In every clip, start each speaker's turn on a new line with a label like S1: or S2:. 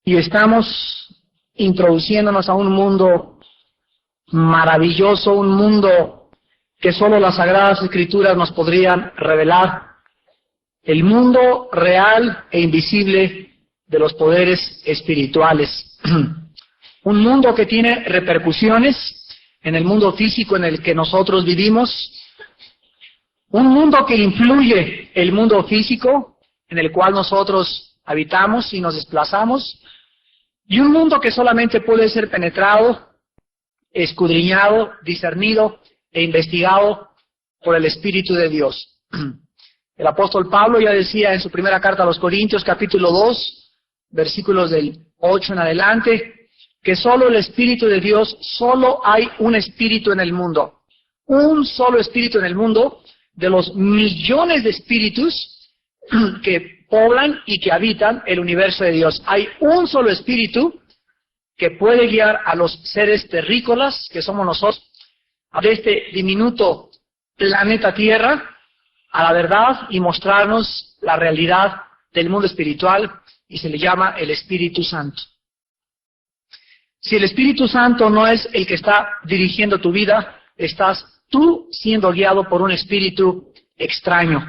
S1: y estamos introduciéndonos a un mundo maravilloso, un mundo que solo las Sagradas Escrituras nos podrían revelar, el mundo real e invisible de los poderes espirituales. Un mundo que tiene repercusiones en el mundo físico en el que nosotros vivimos, un mundo que influye el mundo físico en el cual nosotros habitamos y nos desplazamos, y un mundo que solamente puede ser penetrado, escudriñado, discernido e investigado por el Espíritu de Dios. El apóstol Pablo ya decía en su primera carta a los Corintios, capítulo 2, versículos del 8 en adelante, que solo el Espíritu de Dios, solo hay un Espíritu en el mundo. Un solo Espíritu en el mundo, de los millones de espíritus que poblan y que habitan el universo de Dios. Hay un solo Espíritu que puede guiar a los seres terrícolas, que somos nosotros, de este diminuto planeta Tierra, a la verdad y mostrarnos la realidad del mundo espiritual, y se le llama el Espíritu Santo. Si el Espíritu Santo no es el que está dirigiendo tu vida, estás tú siendo guiado por un espíritu extraño,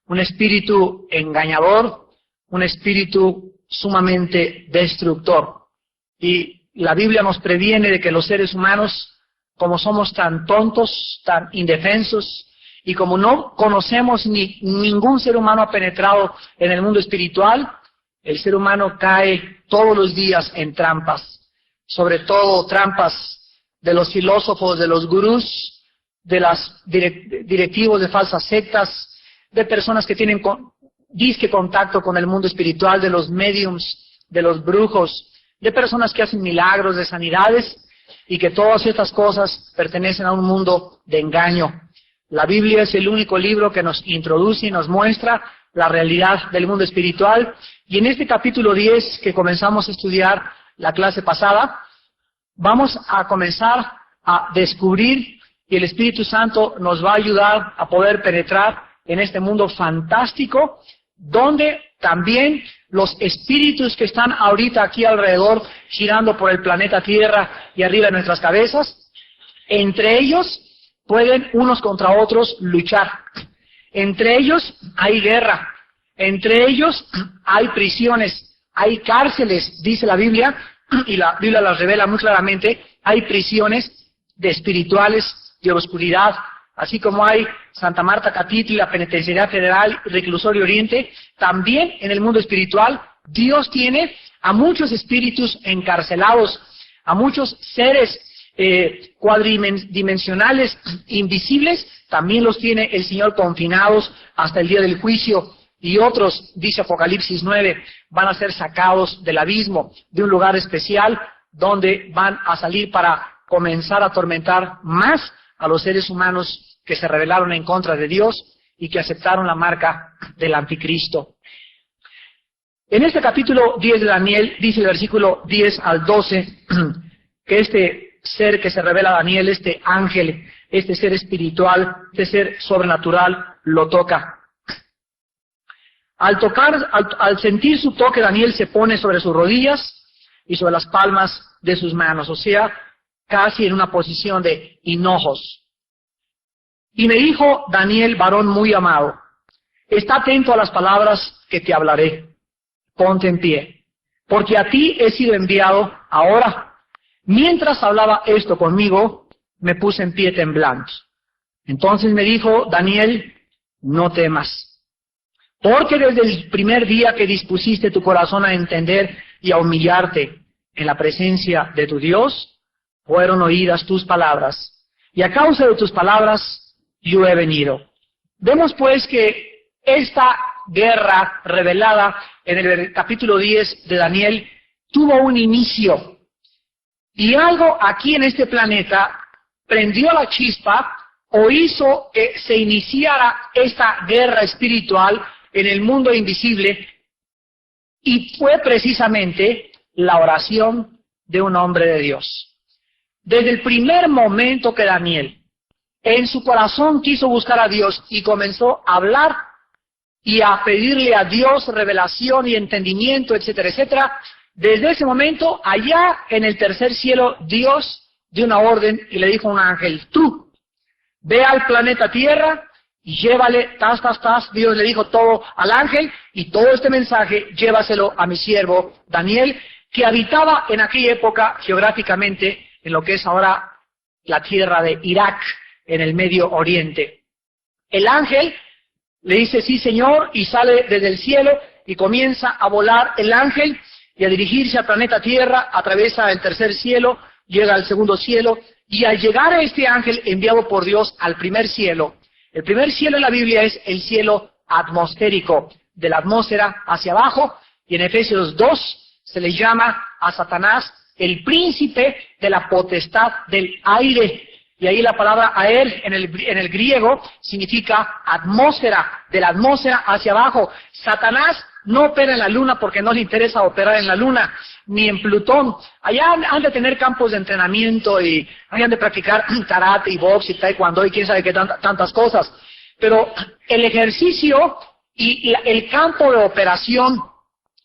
S1: un espíritu engañador, un espíritu sumamente destructor. Y la Biblia nos previene de que los seres humanos, como somos tan tontos, tan indefensos, y como no conocemos ni ningún ser humano ha penetrado en el mundo espiritual, el ser humano cae todos los días en trampas, sobre todo trampas de los filósofos, de los gurús, de los directivos de falsas sectas, de personas que tienen disque contacto con el mundo espiritual, de los mediums, de los brujos, de personas que hacen milagros, de sanidades, y que todas estas cosas pertenecen a un mundo de engaño. La Biblia es el único libro que nos introduce y nos muestra la realidad del mundo espiritual, y en este capítulo 10 que comenzamos a estudiar la clase pasada, vamos a comenzar a descubrir y el Espíritu Santo nos va a ayudar a poder penetrar en este mundo fantástico, donde también los espíritus que están ahorita aquí alrededor, girando por el planeta Tierra y arriba de nuestras cabezas, entre ellos pueden unos contra otros luchar. Entre ellos hay guerra, entre ellos hay prisiones, hay cárceles, dice la Biblia, y la Biblia las revela muy claramente, hay prisiones de espirituales de oscuridad, así como hay Santa Marta Catitli, la Penitenciaría Federal, Reclusorio Oriente, también en el mundo espiritual Dios tiene a muchos espíritus encarcelados, a muchos seres cuadridimensionales, invisibles, también los tiene el Señor confinados hasta el día del juicio, y otros, dice Apocalipsis 9, van a ser sacados del abismo, de un lugar especial, donde van a salir para comenzar a atormentar más a los seres humanos que se rebelaron en contra de Dios y que aceptaron la marca del anticristo. En este capítulo 10 de Daniel, dice el versículo 10 al 12, que este ser que se revela a Daniel, este ángel, este ser espiritual, este ser sobrenatural, lo toca. Al sentir su toque, Daniel se pone sobre sus rodillas y sobre las palmas de sus manos, o sea, casi en una posición de hinojos. Y me dijo Daniel, varón muy amado, está atento a las palabras que te hablaré, ponte en pie, porque a ti he sido enviado ahora. Mientras hablaba esto conmigo, me puse en pie temblando. Entonces me dijo Daniel, no temas, porque desde el primer día que dispusiste tu corazón a entender y a humillarte en la presencia de tu Dios, fueron oídas tus palabras, y a causa de tus palabras yo he venido. Vemos pues que esta guerra revelada en el capítulo 10 de Daniel tuvo un inicio, y algo aquí en este planeta prendió la chispa o hizo que se iniciara esta guerra espiritual en el mundo invisible, y fue precisamente la oración de un hombre de Dios. Desde el primer momento que Daniel en su corazón quiso buscar a Dios y comenzó a hablar y a pedirle a Dios revelación y entendimiento, etcétera, etcétera, Desde ese momento, allá en el tercer cielo, Dios dio una orden y le dijo a un ángel, tú, ve al planeta Tierra y llévale, Dios le dijo todo al ángel, y todo este mensaje llévaselo a mi siervo Daniel, que habitaba en aquella época geográficamente en lo que es ahora la tierra de Irak, en el Medio Oriente. El ángel le dice, sí señor, y sale desde el cielo y comienza a volar el ángel y a dirigirse al planeta Tierra, atraviesa el tercer cielo, llega al segundo cielo, y al llegar a este ángel enviado por Dios al primer cielo, el primer cielo en la Biblia es el cielo atmosférico, de la atmósfera hacia abajo, y en Efesios 2 se le llama a Satanás el príncipe de la potestad del aire. Y ahí la palabra aer en el griego significa atmósfera, de la atmósfera hacia abajo. Satanás no opera en la luna porque no le interesa operar en la luna, ni en Plutón. Allá han de tener campos de entrenamiento y han de practicar karate y box y taekwondo y quién sabe qué tantas cosas. Pero el ejercicio y el campo de operación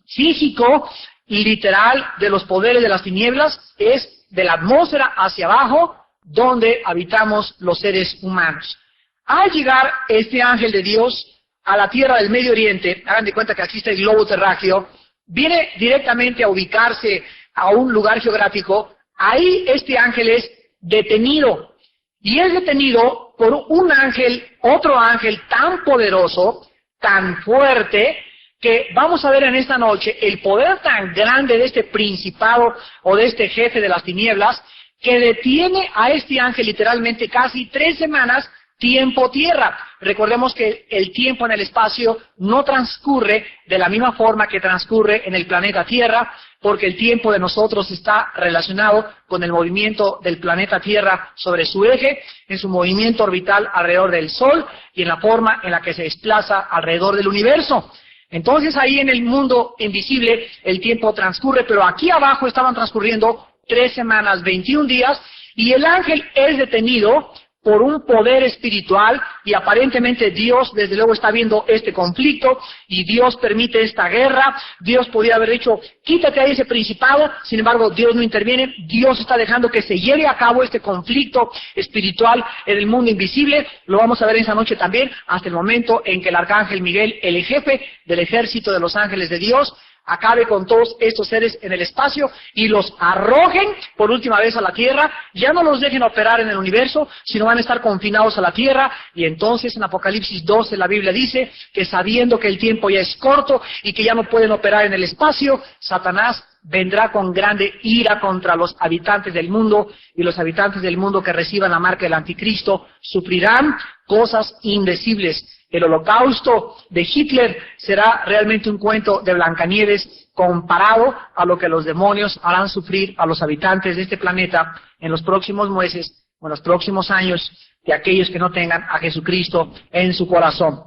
S1: físico, literal, de los poderes de las tinieblas es de la atmósfera hacia abajo, donde habitamos los seres humanos. Al llegar este ángel de Dios a la tierra del Medio Oriente, hagan de cuenta que aquí está el globo terráqueo, viene directamente a ubicarse a un lugar geográfico. Ahí este ángel es detenido, y es detenido por un ángel, otro ángel tan poderoso, tan fuerte, que vamos a ver en esta noche el poder tan grande de este principado o de este jefe de las tinieblas, que detiene a este ángel literalmente casi 3 semanas tiempo tierra. Recordemos que el tiempo en el espacio no transcurre de la misma forma que transcurre en el planeta Tierra, porque el tiempo de nosotros está relacionado con el movimiento del planeta Tierra sobre su eje, en su movimiento orbital alrededor del Sol y en la forma en la que se desplaza alrededor del universo. Entonces ahí en el mundo invisible el tiempo transcurre, pero aquí abajo estaban transcurriendo 3 semanas, 21 días, y el ángel es detenido por un poder espiritual, y aparentemente Dios desde luego está viendo este conflicto, y Dios permite esta guerra. Dios podría haber dicho, quítate a ese principado, sin embargo Dios no interviene. Dios está dejando que se lleve a cabo este conflicto espiritual en el mundo invisible. Lo vamos a ver esa noche también, hasta el momento en que el arcángel Miguel, el jefe del ejército de los ángeles de Dios, acabe con todos estos seres en el espacio y los arrojen por última vez a la Tierra. Ya no los dejen operar en el universo, sino van a estar confinados a la Tierra. Y entonces en Apocalipsis 12 la Biblia dice que sabiendo que el tiempo ya es corto y que ya no pueden operar en el espacio, Satanás vendrá con grande ira contra los habitantes del mundo, y los habitantes del mundo que reciban la marca del anticristo sufrirán cosas indecibles. El holocausto de Hitler será realmente un cuento de Blancanieves comparado a lo que los demonios harán sufrir a los habitantes de este planeta en los próximos meses o en los próximos años de aquellos que no tengan a Jesucristo en su corazón.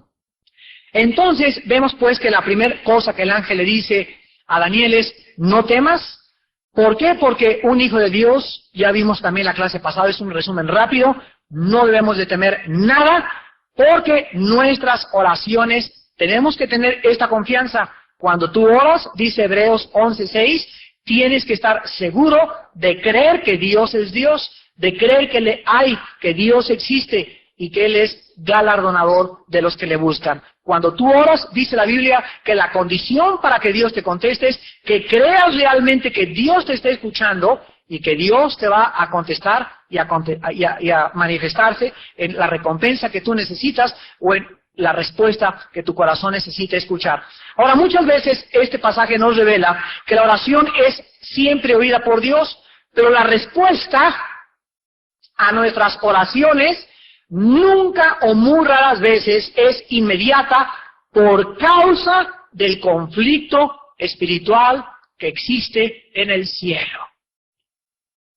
S1: Entonces vemos pues que la primera cosa que el ángel le dice a Daniel es, no temas. ¿Por qué? Porque un hijo de Dios, ya vimos también la clase pasada, es un resumen rápido, no debemos de temer nada, porque nuestras oraciones, tenemos que tener esta confianza. Cuando tú oras, dice Hebreos 11:6, tienes que estar seguro de creer que Dios es Dios, de creer que le hay, que Dios existe y que Él es galardonador de los que le buscan. Cuando tú oras, dice la Biblia que la condición para que Dios te conteste es que creas realmente que Dios te está escuchando y que Dios te va a contestar y a manifestarse en la recompensa que tú necesitas o en la respuesta que tu corazón necesita escuchar. Ahora, muchas veces este pasaje nos revela que la oración es siempre oída por Dios, pero la respuesta a nuestras oraciones nunca o muy raras veces es inmediata por causa del conflicto espiritual que existe en el cielo.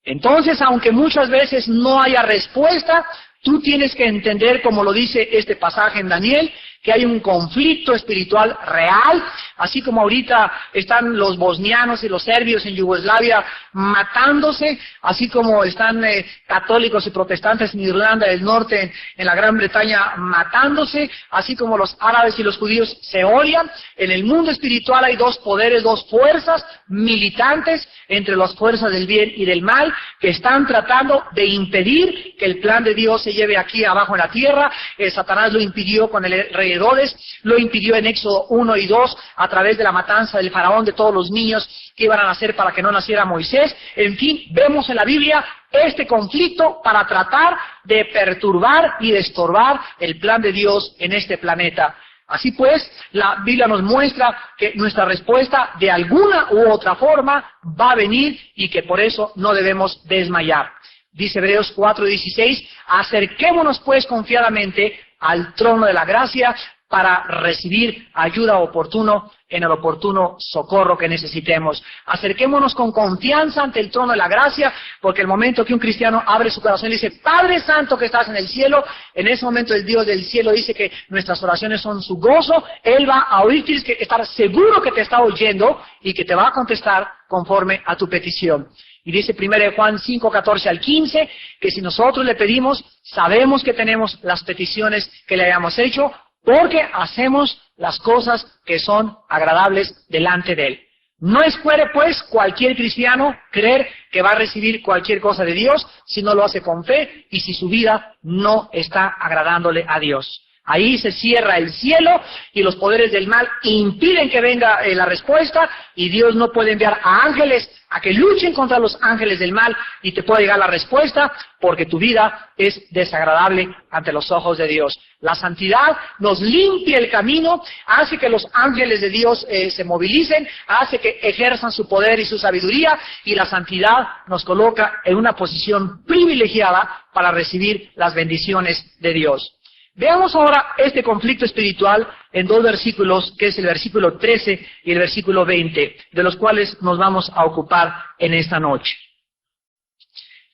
S1: Entonces, aunque muchas veces no haya respuesta, Tú tienes que entender, como lo dice este pasaje en Daniel, que hay un conflicto espiritual real, así como ahorita están los bosnianos y los serbios en Yugoslavia matándose, así como están católicos y protestantes en Irlanda del Norte, en la Gran Bretaña matándose, así como los árabes y los judíos se odian. En el mundo espiritual hay dos poderes, dos fuerzas militantes entre las fuerzas del bien y del mal, que están tratando de impedir que el plan de Dios se lleve aquí abajo en la tierra. Satanás lo impidió con el rey Herodes, lo impidió en Éxodo 1 y 2 a través de la matanza del faraón de todos los niños que iban a nacer para que no naciera Moisés. En fin, vemos en la Biblia este conflicto para tratar de perturbar y de estorbar el plan de Dios en este planeta. Así pues, la Biblia nos muestra que nuestra respuesta de alguna u otra forma va a venir y que por eso no debemos desmayar. Dice Hebreos 4:16, acerquémonos pues confiadamente al trono de la gracia para recibir ayuda oportuna en el oportuno socorro que necesitemos. Acerquémonos con confianza ante el trono de la gracia, porque el momento que un cristiano abre su corazón y dice, Padre Santo que estás en el cielo, en ese momento el Dios del cielo dice que nuestras oraciones son su gozo. Él va a oír, tienes que estar seguro que te está oyendo y que te va a contestar conforme a tu petición. Y dice 1 Juan 5:14 al 15, que si nosotros le pedimos, sabemos que tenemos las peticiones que le hayamos hecho, porque hacemos las cosas que son agradables delante de Él. No espere, pues, cualquier cristiano creer que va a recibir cualquier cosa de Dios si no lo hace con fe y si su vida no está agradándole a Dios. Ahí se cierra el cielo y los poderes del mal impiden que venga la respuesta, y Dios no puede enviar a ángeles a que luchen contra los ángeles del mal y te pueda llegar la respuesta, porque tu vida es desagradable ante los ojos de Dios. La santidad nos limpia el camino, hace que los ángeles de Dios se movilicen, hace que ejerzan su poder y su sabiduría, y la santidad nos coloca en una posición privilegiada para recibir las bendiciones de Dios. Veamos ahora este conflicto espiritual en dos versículos, que es el versículo 13 y el versículo 20, de los cuales nos vamos a ocupar en esta noche.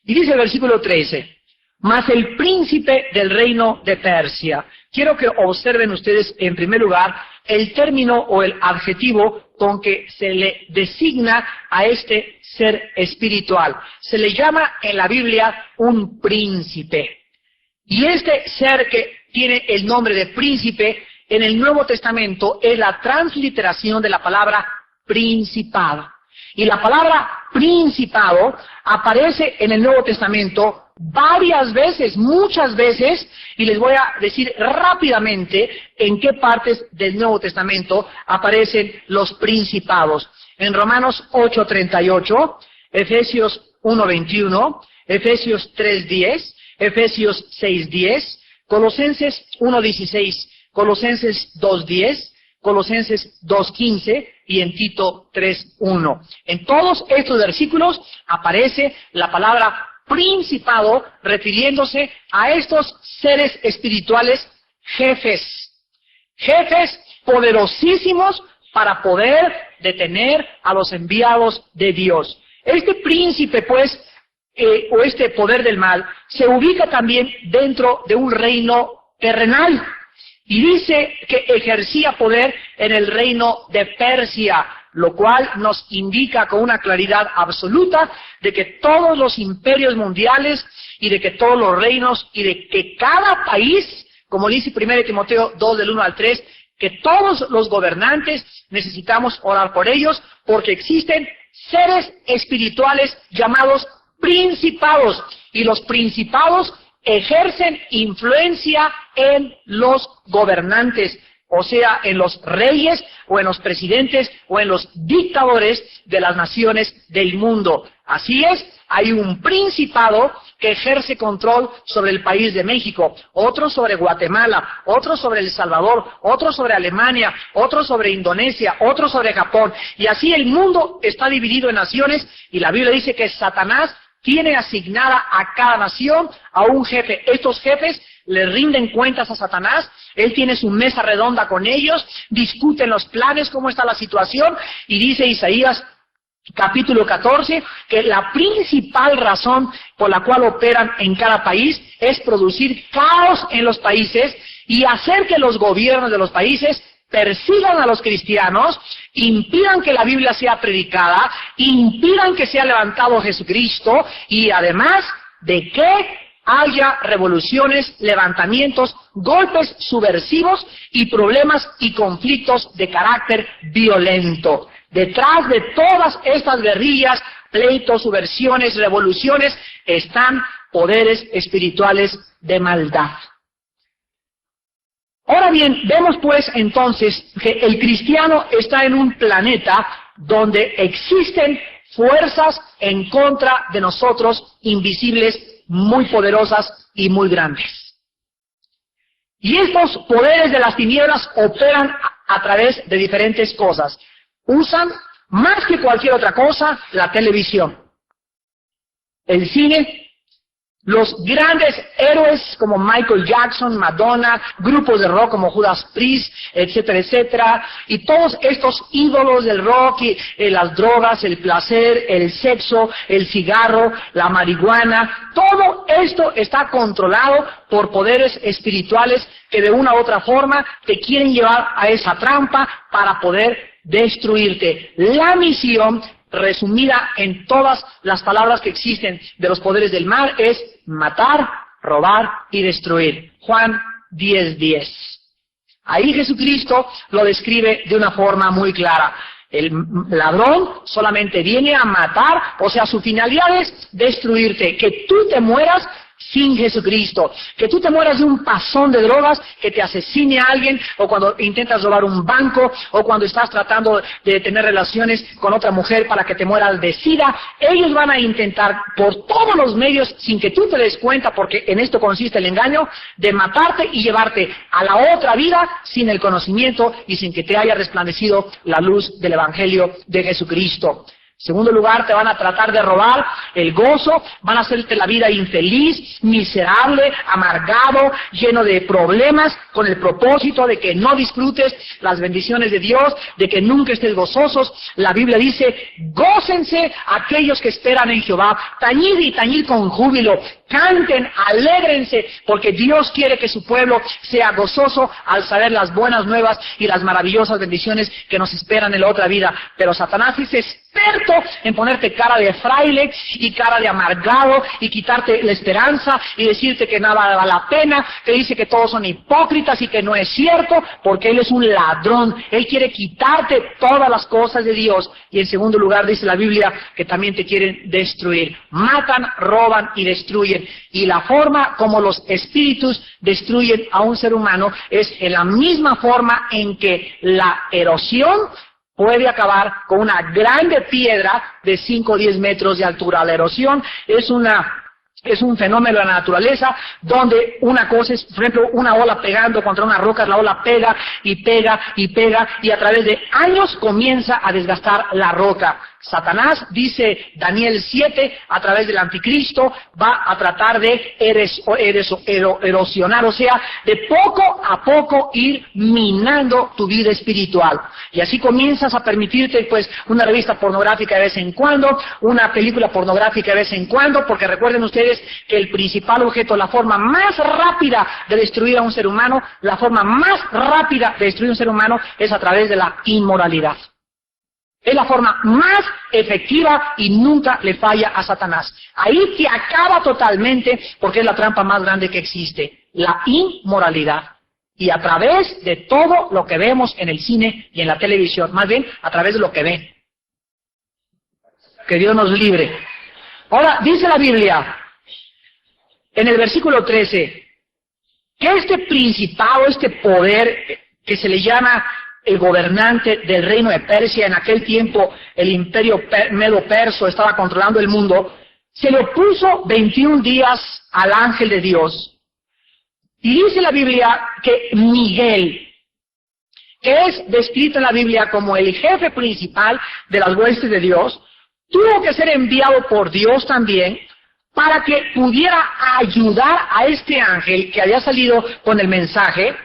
S1: Y dice el versículo 13, mas el príncipe del reino de Persia. Quiero que observen ustedes, en primer lugar, el término o el adjetivo con que se le designa a este ser espiritual. Se le llama en la Biblia un príncipe. Y este ser que tiene el nombre de príncipe en el Nuevo Testamento es la transliteración de la palabra principado. Y la palabra principado aparece en el Nuevo Testamento varias veces, muchas veces, y les voy a decir rápidamente en qué partes del Nuevo Testamento aparecen los principados. En Romanos 8:38, Efesios 1:21, Efesios 3:10, Efesios 6:10, Colosenses 1:16, Colosenses 2:10, Colosenses 2:15 y en Tito 3:1. En todos estos versículos aparece la palabra principado refiriéndose a estos seres espirituales jefes. Jefes poderosísimos para poder detener a los enviados de Dios. Este príncipe, pues, o este poder del mal, se ubica también dentro de un reino terrenal. Y dice que ejercía poder en el reino de Persia, lo cual nos indica con una claridad absoluta de que todos los imperios mundiales y de que todos los reinos y de que cada país, como dice 1 Timoteo 2 del 1 al 3, que todos los gobernantes necesitamos orar por ellos, porque existen seres espirituales llamados principados, y los principados ejercen influencia en los gobernantes, o sea, en los reyes o en los presidentes o en los dictadores de las naciones del mundo. Así es, hay un principado que ejerce control sobre el país de México, otro sobre Guatemala, otro sobre El Salvador, otro sobre Alemania, otro sobre Indonesia, otro sobre Japón, y así el mundo está dividido en naciones, y la Biblia dice que Satanás tiene asignada a cada nación a un jefe. Estos jefes le rinden cuentas a Satanás, él tiene su mesa redonda con ellos, discuten los planes, cómo está la situación, y dice Isaías capítulo 14, que la principal razón por la cual operan en cada país es producir caos en los países y hacer que los gobiernos de los países persigan a los cristianos, impidan que la Biblia sea predicada, impidan que sea levantado Jesucristo y además de que haya revoluciones, levantamientos, golpes subversivos y problemas y conflictos de carácter violento. Detrás de todas estas guerrillas, pleitos, subversiones, revoluciones, están poderes espirituales de maldad. Ahora bien, vemos pues entonces que el cristiano está en un planeta donde existen fuerzas en contra de nosotros, invisibles, muy poderosas y muy grandes. Y estos poderes de las tinieblas operan a través de diferentes cosas. Usan, más que cualquier otra cosa, la televisión, el cine, los grandes héroes como Michael Jackson, Madonna, grupos de rock como Judas Priest, etcétera, etcétera, y todos estos ídolos del rock, y las drogas, el placer, el sexo, el cigarro, la marihuana, todo esto está controlado por poderes espirituales que de una u otra forma te quieren llevar a esa trampa para poder destruirte. La misión, resumida en todas las palabras que existen de los poderes del mal, es matar, robar y destruir. Juan 10:10. Ahí Jesucristo lo describe de una forma muy clara. El ladrón solamente viene a matar, o sea, su finalidad es destruirte, que tú te mueras sin Jesucristo, que tú te mueras de un pasón de drogas, que te asesine a alguien, o cuando intentas robar un banco, o cuando estás tratando de tener relaciones con otra mujer para que te mueras de sida. Ellos van a intentar por todos los medios, sin que tú te des cuenta, porque en esto consiste el engaño, de matarte y llevarte a la otra vida sin el conocimiento y sin que te haya resplandecido la luz del Evangelio de Jesucristo. En segundo lugar, te van a tratar de robar el gozo, van a hacerte la vida infeliz, miserable, amargado, lleno de problemas, con el propósito de que no disfrutes las bendiciones de Dios, de que nunca estés gozosos. La Biblia dice, gócense aquellos que esperan en Jehová, tañid y tañid con júbilo, canten, alégrense, porque Dios quiere que su pueblo sea gozoso al saber las buenas nuevas y las maravillosas bendiciones que nos esperan en la otra vida. Pero Satanás es experto en ponerte cara de fraile y cara de amargado y quitarte la esperanza y decirte que nada vale la pena, que dice que todos son hipócritas y que no es cierto, porque él es un ladrón. Él quiere quitarte todas las cosas de Dios. Y en segundo lugar dice la Biblia que también te quieren destruir. Matan, roban y destruyen. Y la forma como los espíritus destruyen a un ser humano es en la misma forma en que la erosión puede acabar con una grande piedra de 5 o 10 metros de altura. La erosión es un fenómeno de la naturaleza donde una cosa es, por ejemplo, una ola pegando contra una roca, la ola pega y pega y pega y a través de años comienza a desgastar la roca. Satanás, dice Daniel 7, a través del anticristo, va a tratar de erosionar, o sea, de poco a poco ir minando tu vida espiritual. Y así comienzas a permitirte, pues, una revista pornográfica de vez en cuando, una película pornográfica de vez en cuando, porque recuerden ustedes que el principal objeto, la forma más rápida de destruir a un ser humano, la forma más rápida de destruir a un ser humano es a través de la inmoralidad. Es la forma más efectiva y nunca le falla a Satanás. Ahí te acaba totalmente porque es la trampa más grande que existe, la inmoralidad. Y a través de todo lo que vemos en el cine y en la televisión, más bien a través de lo que ven. Que Dios nos libre. Ahora, dice la Biblia, en el versículo 13, que este principado, este poder que se le llama el gobernante del reino de Persia, en aquel tiempo el imperio medo-perso estaba controlando el mundo, se le opuso 21 días al ángel de Dios. Y dice la Biblia que Miguel, que es descrito en la Biblia como el jefe principal de las huestes de Dios, tuvo que ser enviado por Dios también para que pudiera ayudar a este ángel que había salido con el mensaje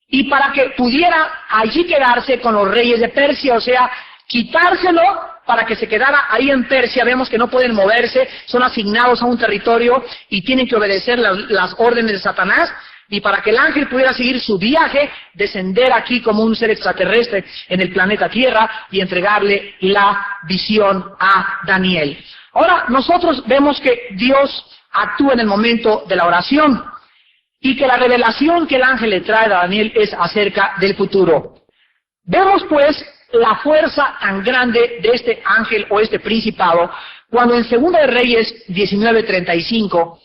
S1: y para que pudiera allí quedarse con los reyes de Persia, o sea, quitárselo para que se quedara ahí en Persia. Vemos que no pueden moverse, son asignados a un territorio y tienen que obedecer las órdenes de Satanás. Y para que el ángel pudiera seguir su viaje, descender aquí como un ser extraterrestre en el planeta Tierra y entregarle la visión a Daniel. Ahora, nosotros vemos que Dios actúa en el momento de la oración y que la revelación que el ángel le trae a Daniel es acerca del futuro. Vemos pues la fuerza tan grande de este ángel o este principado cuando en 2 de Reyes 19:35,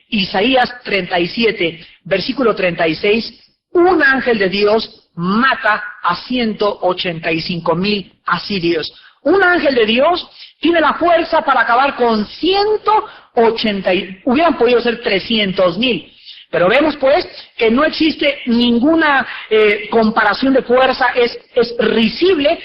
S1: Isaías 37, versículo 36, un ángel de Dios mata a 185,000 asirios. Un ángel de Dios tiene la fuerza para acabar con 180, hubieran podido ser 300,000. Pero vemos pues que no existe ninguna comparación de fuerza, es risible,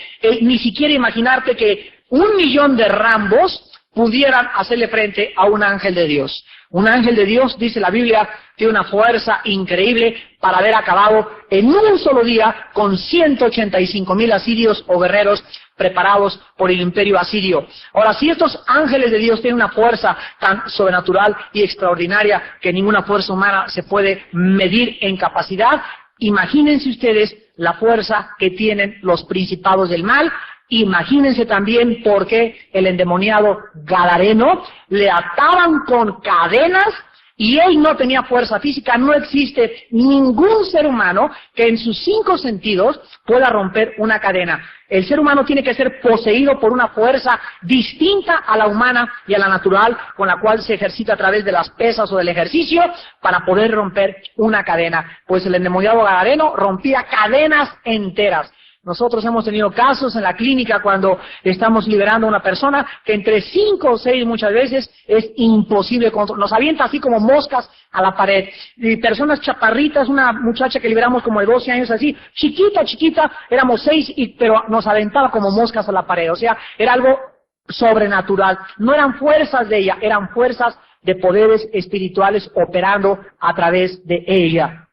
S1: ni siquiera imaginarte que 1,000,000 de Rambos pudieran hacerle frente a un ángel de Dios. Un ángel de Dios, dice la Biblia, tiene una fuerza increíble para haber acabado en un solo día con 185,000 asirios o guerreros preparados por el imperio asirio. Ahora, si estos ángeles de Dios tienen una fuerza tan sobrenatural y extraordinaria que ninguna fuerza humana se puede medir en capacidad, imagínense ustedes la fuerza que tienen los principados del mal. Imagínense también por qué el endemoniado Gadareno le ataban con cadenas y él no tenía fuerza física. No existe ningún ser humano que en sus 5 sentidos pueda romper una cadena. El ser humano tiene que ser poseído por una fuerza distinta a la humana y a la natural, con la cual se ejercita a través de las pesas o del ejercicio para poder romper una cadena. Pues el endemoniado Gadareno rompía cadenas enteras. Nosotros hemos tenido casos en la clínica cuando estamos liberando a una persona que entre 5 o 6 muchas veces es imposible controlar. Nos avienta así como moscas a la pared. Y personas chaparritas, una muchacha que liberamos como de 12 años así, chiquita, éramos 6, pero nos aventaba como moscas a la pared. O sea, era algo sobrenatural. No eran fuerzas de ella, eran fuerzas de poderes espirituales operando a través de ella.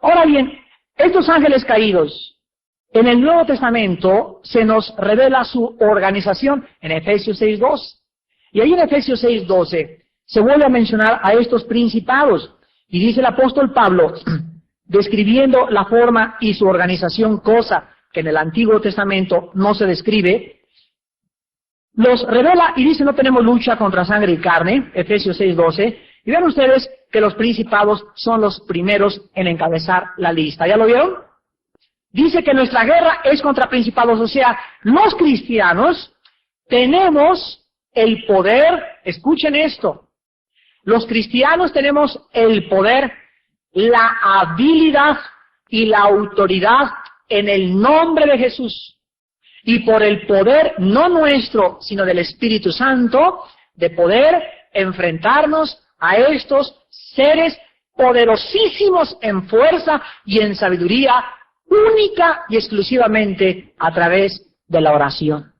S1: Ahora bien, estos ángeles caídos, en el Nuevo Testamento se nos revela su organización en Efesios 6:2. Y ahí en Efesios 6:12 se vuelve a mencionar a estos principados. Y dice el apóstol Pablo, describiendo la forma y su organización, cosa que en el Antiguo Testamento no se describe, los revela y dice: no tenemos lucha contra sangre y carne, Efesios 6:12. Y vean ustedes que los principados son los primeros en encabezar la lista. ¿Ya lo vieron? Dice que nuestra guerra es contra principados, o sea, los cristianos tenemos el poder, escuchen esto, los cristianos tenemos el poder, la habilidad y la autoridad en el nombre de Jesús. Y por el poder, no nuestro, sino del Espíritu Santo, de poder enfrentarnos a estos seres poderosísimos en fuerza y en sabiduría, única y exclusivamente a través de la oración.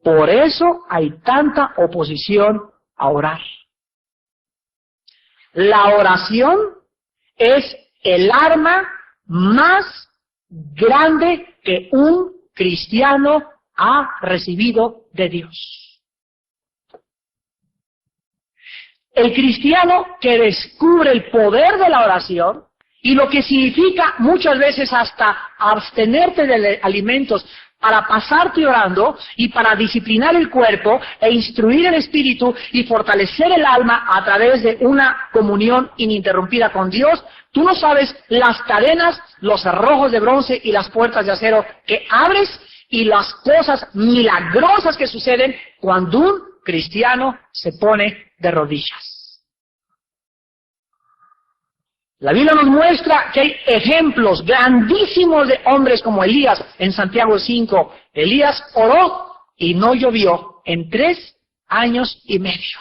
S1: Por eso hay tanta oposición a orar. La oración es el arma más grande que un cristiano ha recibido de Dios. El cristiano que descubre el poder de la oración y lo que significa muchas veces hasta abstenerte de alimentos para pasarte orando y para disciplinar el cuerpo e instruir el espíritu y fortalecer el alma a través de una comunión ininterrumpida con Dios, tú no sabes las cadenas, los cerrojos de bronce y las puertas de acero que abres y las cosas milagrosas que suceden cuando un cristiano se pone de rodillas. La Biblia nos muestra que hay ejemplos grandísimos de hombres como Elías en Santiago 5. Elías oró y no llovió en 3 años y medio.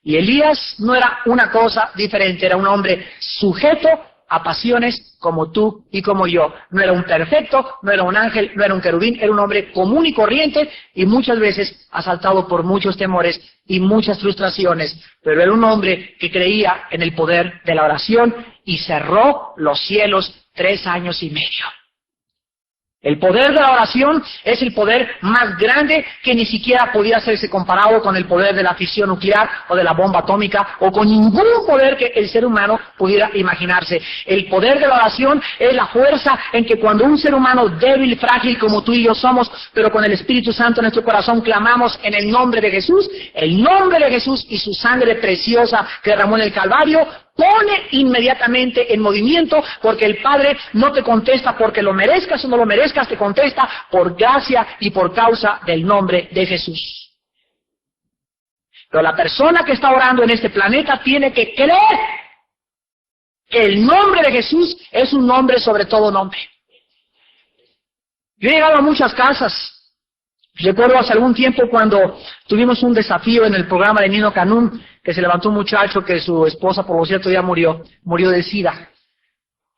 S1: Y Elías no era una cosa diferente, era un hombre sujeto a pasiones como tú y como yo. No era un perfecto, no era un ángel, no era un querubín, era un hombre común y corriente y muchas veces asaltado por muchos temores y muchas frustraciones. Pero era un hombre que creía en el poder de la oración y cerró los cielos 3 años y medio. El poder de la oración es el poder más grande que ni siquiera podía hacerse comparado con el poder de la fisión nuclear o de la bomba atómica o con ningún poder que el ser humano pudiera imaginarse. El poder de la oración es la fuerza en que cuando un ser humano débil, frágil como tú y yo somos, pero con el Espíritu Santo en nuestro corazón clamamos en el nombre de Jesús y su sangre preciosa que derramó en el Calvario, pone inmediatamente en movimiento, porque el Padre no te contesta porque lo merezcas o no lo merezcas, te contesta por gracia y por causa del nombre de Jesús. Pero la persona que está orando en este planeta tiene que creer que el nombre de Jesús es un nombre sobre todo nombre. Yo he llegado a muchas casas. Recuerdo hace algún tiempo cuando tuvimos un desafío en el programa de Nino Canún, que se levantó un muchacho que su esposa por cierto ya murió de SIDA,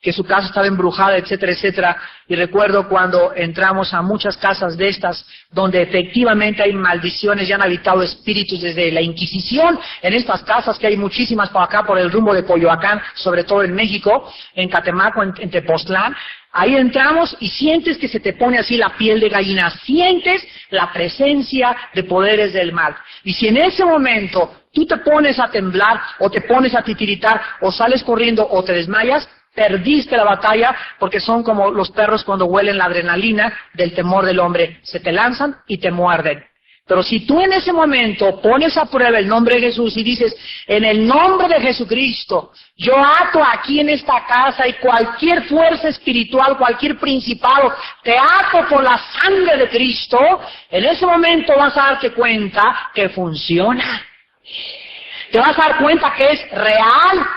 S1: que su casa estaba embrujada, etcétera, etcétera. Y recuerdo cuando entramos a muchas casas de estas, donde efectivamente hay maldiciones, ya han habitado espíritus desde la Inquisición, en estas casas que hay muchísimas por acá, por el rumbo de Coyoacán, sobre todo en México, en Catemaco, en Tepoztlán. Ahí entramos y sientes que se te pone así la piel de gallina, sientes la presencia de poderes del mal. Y si en ese momento tú te pones a temblar, o te pones a titiritar, o sales corriendo, o te desmayas, perdiste la batalla, porque son como los perros cuando huelen la adrenalina del temor del hombre, se te lanzan y te muerden. Pero si tú en ese momento pones a prueba el nombre de Jesús y dices, en el nombre de Jesucristo, yo ato aquí en esta casa y cualquier fuerza espiritual, cualquier principado, te ato por la sangre de Cristo, en ese momento vas a darte cuenta que funciona. Te vas a dar cuenta que es real.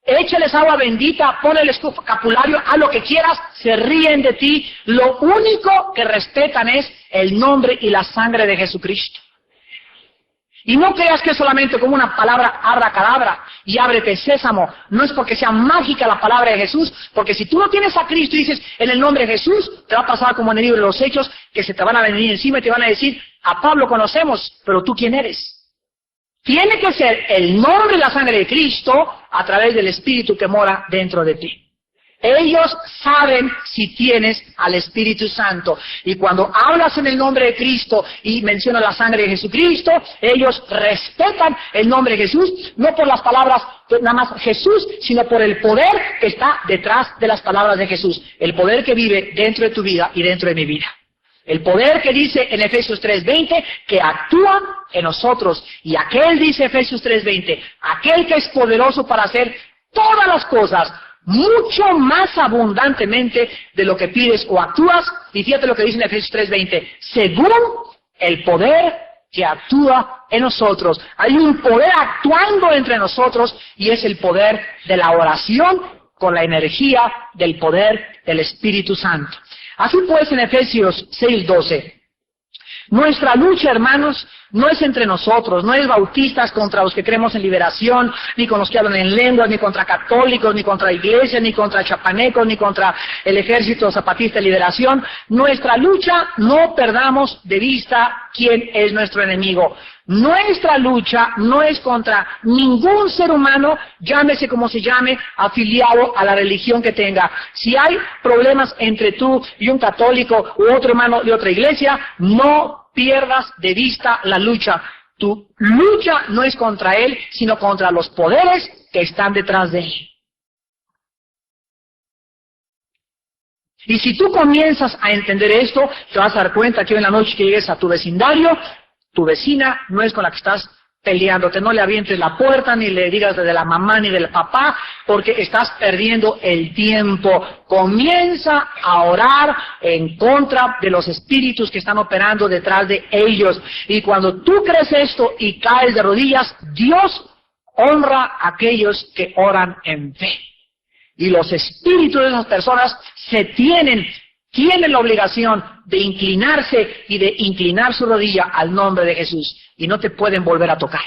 S1: Échales agua bendita, ponle el escapulario, haz lo que quieras, se ríen de ti. Lo único que respetan es el nombre y la sangre de Jesucristo. Y no creas que es solamente como una palabra abracadabra y ábrete sésamo. No es porque sea mágica la palabra de Jesús, porque si tú no tienes a Cristo y dices en el nombre de Jesús, te va a pasar como en el libro de los Hechos, que se te van a venir encima y te van a decir, a Pablo conocemos, pero ¿tú quién eres? Tiene que ser el nombre y la sangre de Cristo a través del Espíritu que mora dentro de ti. Ellos saben si tienes al Espíritu Santo. Y cuando hablas en el nombre de Cristo y mencionas la sangre de Jesucristo, ellos respetan el nombre de Jesús, no por las palabras nada más Jesús, sino por el poder que está detrás de las palabras de Jesús. El poder que vive dentro de tu vida y dentro de mi vida. El poder que dice en Efesios 3:20 que actúa en nosotros. Y aquel dice Efesios 3:20, aquel que es poderoso para hacer todas las cosas mucho más abundantemente de lo que pides o actúas. Y fíjate lo que dice en Efesios 3:20, según el poder que actúa en nosotros. Hay un poder actuando entre nosotros y es el poder de la oración con la energía del poder del Espíritu Santo. Así pues, en Efesios 6:12, nuestra lucha, hermanos, no es entre nosotros, no es bautistas contra los que creemos en liberación, ni con los que hablan en lenguas, ni contra católicos, ni contra iglesias, ni contra chapanecos, ni contra el ejército zapatista de liberación. Nuestra lucha, no perdamos de vista quién es nuestro enemigo. Nuestra lucha no es contra ningún ser humano, llámese como se llame, afiliado a la religión que tenga. Si hay problemas entre tú y un católico u otro hermano de otra iglesia, no pierdas de vista la lucha. Tu lucha no es contra él, sino contra los poderes que están detrás de él. Y si tú comienzas a entender esto, te vas a dar cuenta que hoy en la noche que llegues a tu vecindario, tu vecina no es con la que estás peleándote, no le avientes la puerta, ni le digas de la mamá ni del papá, porque estás perdiendo el tiempo. Comienza a orar en contra de los espíritus que están operando detrás de ellos. Y cuando tú crees esto y caes de rodillas, Dios honra a aquellos que oran en fe. Y los espíritus de esas personas tienen la obligación de inclinarse y de inclinar su rodilla al nombre de Jesús. Y no te pueden volver a tocar.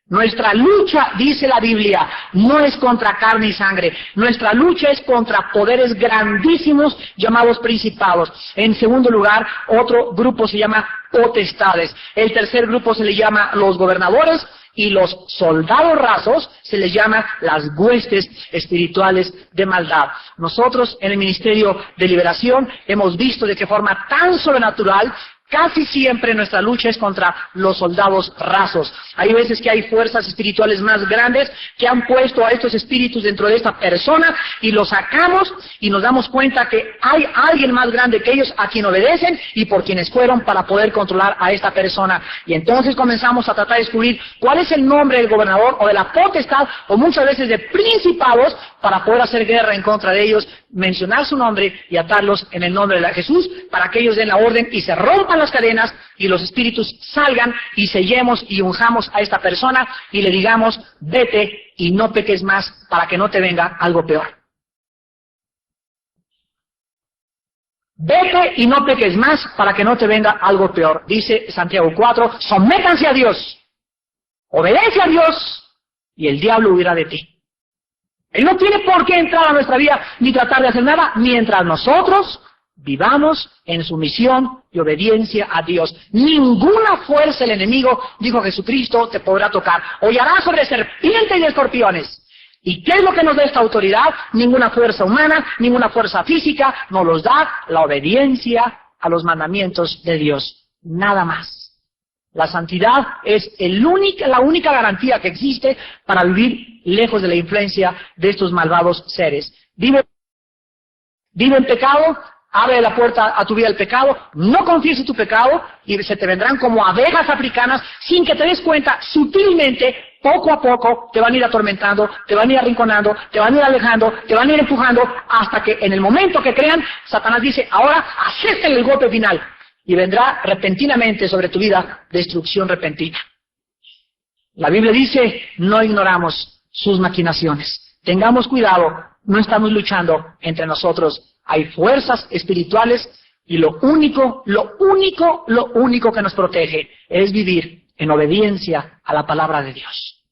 S1: Nuestra lucha, dice la Biblia, no es contra carne y sangre. Nuestra lucha es contra poderes grandísimos llamados principados. En segundo lugar, otro grupo se llama potestades. El tercer grupo se le llama los gobernadores, y los soldados rasos se les llama las huestes espirituales de maldad. Nosotros en el Ministerio de Liberación hemos visto de qué forma tan sobrenatural casi siempre nuestra lucha es contra los soldados rasos. Hay veces que hay fuerzas espirituales más grandes que han puesto a estos espíritus dentro de esta persona y los sacamos y nos damos cuenta que hay alguien más grande que ellos a quien obedecen y por quienes fueron para poder controlar a esta persona. Y entonces comenzamos a tratar de descubrir cuál es el nombre del gobernador o de la potestad o muchas veces de principados para poder hacer guerra en contra de ellos, mencionar su nombre y atarlos en el nombre de Jesús para que ellos den la orden y se rompan las cadenas y los espíritus salgan y sellemos y unjamos a esta persona y le digamos, vete y no peques más para que no te venga algo peor. Vete y no peques más para que no te venga algo peor. Dice Santiago 4, sométanse a Dios, obedece a Dios y el diablo huirá de ti. Él no tiene por qué entrar a nuestra vida ni tratar de hacer nada mientras nosotros vivamos en sumisión y obediencia a Dios. Ninguna fuerza del enemigo, dijo Jesucristo, te podrá tocar. Hollarás sobre serpientes y escorpiones. ¿Y qué es lo que nos da esta autoridad? Ninguna fuerza humana, ninguna fuerza física, nos los da la obediencia a los mandamientos de Dios. Nada más. La santidad es la única garantía que existe para vivir lejos de la influencia de estos malvados seres. Vive en pecado, abre la puerta a tu vida el pecado, no confieses tu pecado y se te vendrán como abejas africanas sin que te des cuenta, sutilmente, poco a poco, te van a ir atormentando, te van a ir arrinconando, te van a ir alejando, te van a ir empujando, hasta que en el momento que crean, Satanás dice, ahora acepten el golpe final. Y vendrá repentinamente sobre tu vida destrucción repentina. La Biblia dice, no ignoramos sus maquinaciones. Tengamos cuidado, no estamos luchando entre nosotros. Hay fuerzas espirituales y lo único que nos protege es vivir en obediencia a la palabra de Dios.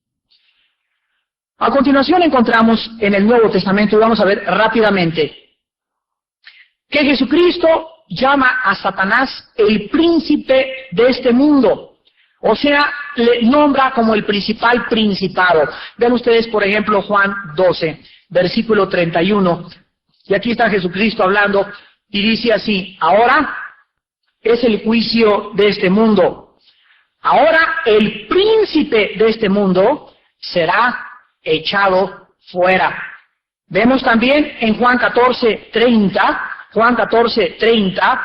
S1: A continuación encontramos en el Nuevo Testamento, y vamos a ver rápidamente, que Jesucristo llama a Satanás el príncipe de este mundo. O sea, le nombra como el principal principado. Vean ustedes, por ejemplo, Juan 12, versículo 31. Y aquí está Jesucristo hablando y dice así, ahora es el juicio de este mundo. Ahora el príncipe de este mundo será echado fuera. Vemos también en Juan 14:30, Juan 14:30,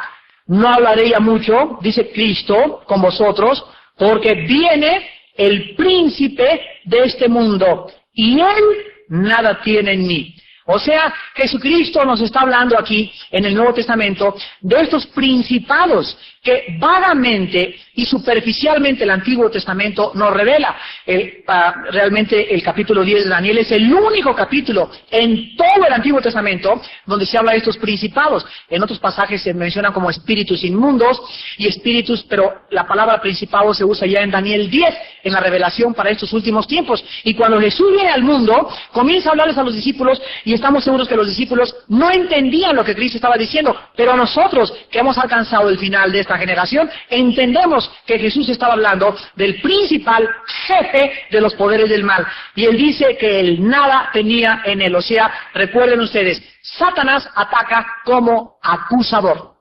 S1: no hablaré ya mucho, dice Cristo, con vosotros, porque viene el príncipe de este mundo, y él nada tiene en mí. O sea, Jesucristo nos está hablando aquí, en el Nuevo Testamento, de estos principados que vagamente y superficialmente el Antiguo Testamento nos revela. Realmente el capítulo 10 de Daniel es el único capítulo en todo el Antiguo Testamento donde se habla de estos principados. En otros pasajes se mencionan como espíritus inmundos y espíritus, pero la palabra principado se usa ya en Daniel 10, en la revelación para estos últimos tiempos. Y cuando Jesús viene al mundo, comienza a hablarles a los discípulos y estamos seguros que los discípulos no entendían lo que Cristo estaba diciendo, pero nosotros que hemos alcanzado el final de esta generación, entendemos que Jesús estaba hablando del principal jefe de los poderes del mal. Y él dice que él nada tenía en él. O sea, recuerden ustedes, Satanás ataca como acusador.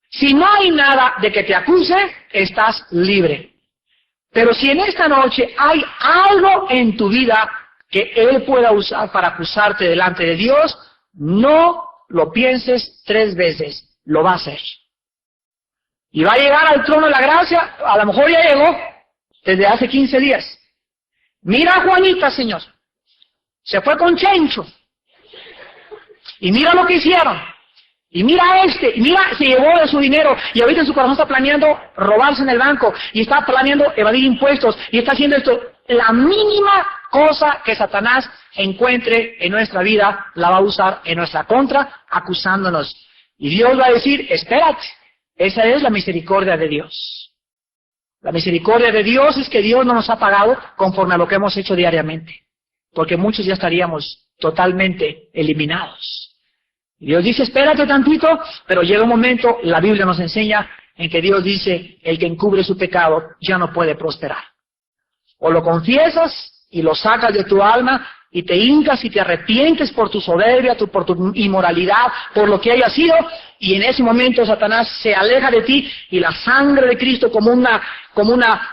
S1: Si no hay nada de que te acuse, estás libre. Pero si en esta noche hay algo en tu vida que él pueda usar para acusarte delante de Dios, no lo pienses 3 veces, lo va a hacer. Y va a llegar al trono de la gracia, a lo mejor ya llegó, desde hace 15 días. Mira a Juanita, Señor, se fue con Chencho, y mira lo que hicieron, y mira a y mira, se llevó de su dinero, y ahorita en su corazón está planeando robarse en el banco, y está planeando evadir impuestos, y está haciendo esto. La mínima cosa que Satanás encuentre en nuestra vida, la va a usar en nuestra contra, acusándonos. Y Dios va a decir, espérate, esa es la misericordia de Dios. La misericordia de Dios es que Dios no nos ha pagado conforme a lo que hemos hecho diariamente, porque muchos ya estaríamos totalmente eliminados. Y Dios dice, espérate tantito, pero llega un momento, la Biblia nos enseña, en que Dios dice, el que encubre su pecado ya no puede prosperar. O lo confiesas y lo sacas de tu alma, y te hincas y te arrepientes por tu soberbia, por tu inmoralidad, por lo que haya sido, y en ese momento Satanás se aleja de ti, y la sangre de Cristo como una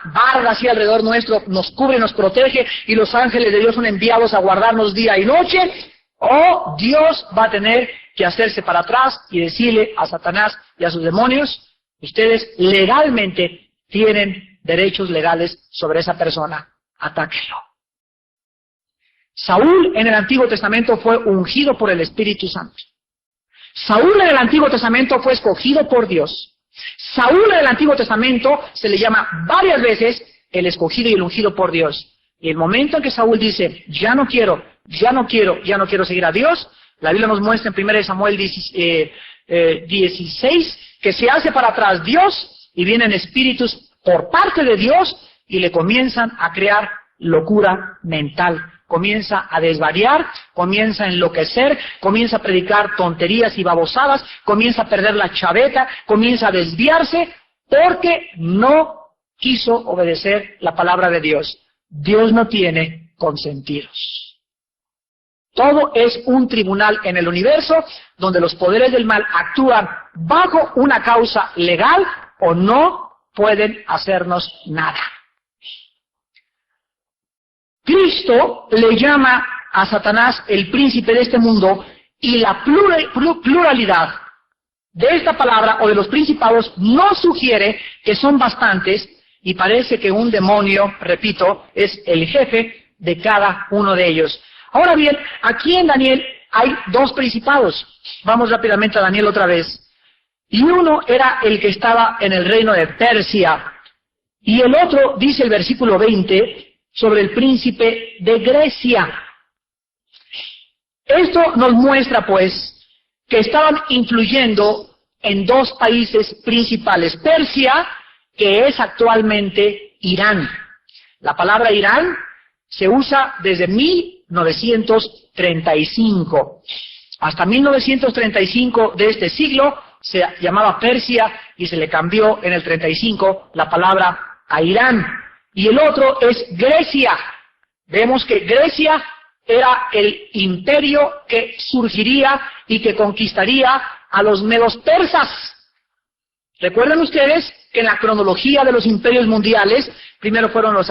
S1: barda así alrededor nuestro, nos cubre, nos protege, y los ángeles de Dios son enviados a guardarnos día y noche, o Dios va a tener que hacerse para atrás y decirle a Satanás y a sus demonios, ustedes legalmente tienen derechos legales sobre esa persona, atáquenlo. Saúl en el Antiguo Testamento fue ungido por el Espíritu Santo. Saúl en el Antiguo Testamento fue escogido por Dios. Saúl en el Antiguo Testamento se le llama varias veces el escogido y el ungido por Dios. Y el momento en que Saúl dice, ya no quiero seguir a Dios, la Biblia nos muestra en 1 Samuel 16 que se hace para atrás Dios y vienen espíritus por parte de Dios y le comienzan a crear locura mental. Comienza a desvariar, comienza a enloquecer, comienza a predicar tonterías y babosadas, comienza a perder la chaveta, comienza a desviarse, porque no quiso obedecer la palabra de Dios. Dios no tiene consentidos. Todo es un tribunal en el universo donde los poderes del mal actúan bajo una causa legal o no pueden hacernos nada. Cristo le llama a Satanás el príncipe de este mundo, y la pluralidad de esta palabra o de los principados nos sugiere que son bastantes, y parece que un demonio, repito, es el jefe de cada uno de ellos. Ahora bien, aquí en Daniel hay dos principados. Vamos rápidamente a Daniel otra vez. Y uno era el que estaba en el reino de Persia, y el otro, dice el versículo 20, sobre el príncipe de Grecia. Esto nos muestra, pues, que estaban influyendo en dos países principales. Persia, que es actualmente Irán. La palabra Irán se usa desde 1935. Hasta 1935 de este siglo se llamaba Persia y se le cambió en el 35 la palabra a Irán. Y el otro es Grecia. Vemos que Grecia era el imperio que surgiría y que conquistaría a los medos persas. Recuerden ustedes que en la cronología de los imperios mundiales, primero fueron los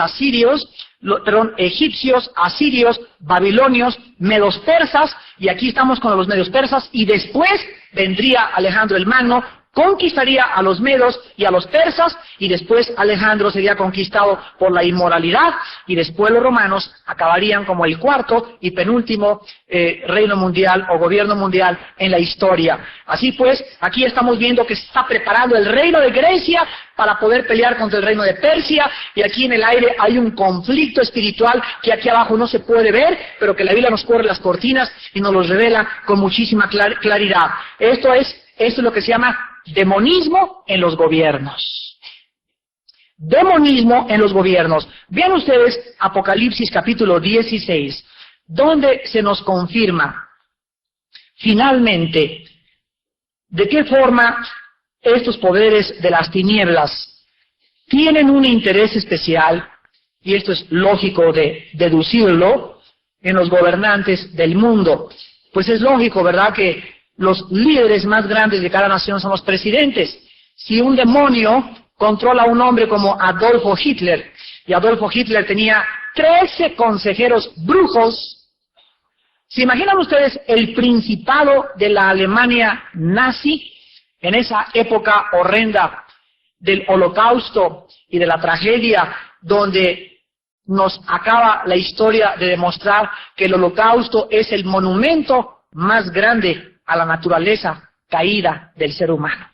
S1: egipcios, asirios, babilonios, medos persas, y aquí estamos con los medios persas, y después vendría Alejandro el Magno, conquistaría a los medos y a los persas, y después Alejandro sería conquistado por la inmoralidad, y después los romanos acabarían como el cuarto y penúltimo reino mundial o gobierno mundial en la historia. Así pues, aquí estamos viendo que se está preparando el reino de Grecia para poder pelear contra el reino de Persia, y aquí en el aire hay un conflicto espiritual que aquí abajo no se puede ver, pero que la Biblia nos corre las cortinas y nos los revela con muchísima claridad. Esto es lo que se llama demonismo en los gobiernos. Demonismo en los gobiernos. Vean ustedes Apocalipsis capítulo 16, donde se nos confirma finalmente de qué forma estos poderes de las tinieblas tienen un interés especial, y esto es lógico de deducirlo, en los gobernantes del mundo. Pues es lógico, ¿verdad?, que los líderes más grandes de cada nación son los presidentes. Si un demonio controla a un hombre como Adolfo Hitler, y Adolfo Hitler tenía 13 consejeros brujos, ¿se imaginan ustedes el principado de la Alemania nazi en esa época horrenda del Holocausto y de la tragedia, donde nos acaba la historia de demostrar que el Holocausto es el monumento más grande a la naturaleza caída del ser humano?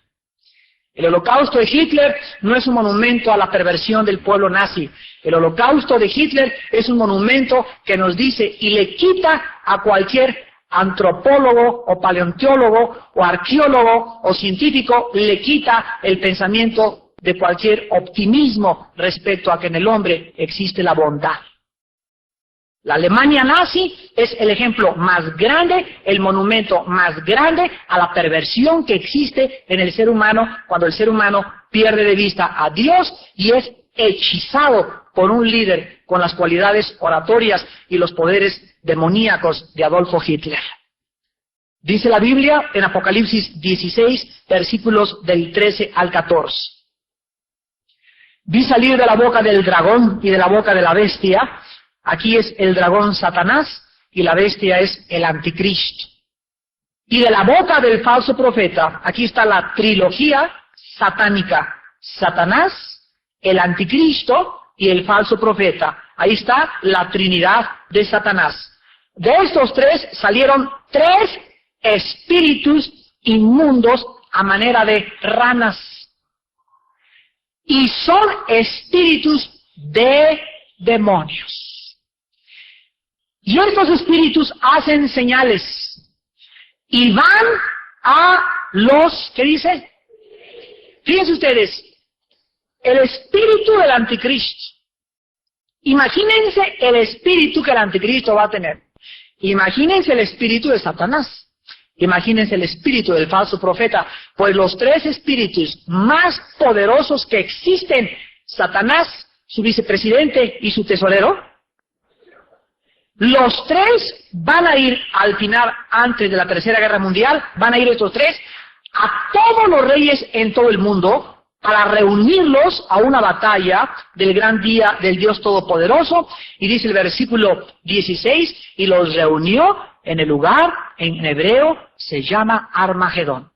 S1: El Holocausto de Hitler no es un monumento a la perversión del pueblo nazi. El Holocausto de Hitler es un monumento que nos dice y le quita a cualquier antropólogo o paleontólogo o arqueólogo o científico, le quita el pensamiento de cualquier optimismo respecto a que en el hombre existe la bondad. La Alemania nazi es el ejemplo más grande, el monumento más grande a la perversión que existe en el ser humano cuando el ser humano pierde de vista a Dios y es hechizado por un líder con las cualidades oratorias y los poderes demoníacos de Adolfo Hitler. Dice la Biblia en Apocalipsis 16, versículos del 13 al 14. Vi salir de la boca del dragón y de la boca de la bestia. Aquí es el dragón Satanás y la bestia es el anticristo. Y de la boca del falso profeta, aquí está la trilogía satánica: Satanás, el anticristo y el falso profeta. Ahí está la Trinidad de Satanás. De estos tres salieron tres espíritus inmundos a manera de ranas. Y son espíritus de demonios. Y estos espíritus hacen señales y van a los, ¿qué dice? Fíjense ustedes, el espíritu del anticristo. Imagínense el espíritu que el anticristo va a tener. Imagínense el espíritu de Satanás. Imagínense el espíritu del falso profeta. Pues los tres espíritus más poderosos que existen, Satanás, su vicepresidente y su tesorero, los tres van a ir al final, antes de la Tercera Guerra Mundial, van a ir estos tres a todos los reyes en todo el mundo para reunirlos a una batalla del gran día del Dios Todopoderoso. Y dice el versículo 16, y los reunió en el lugar, en hebreo se llama Armagedón.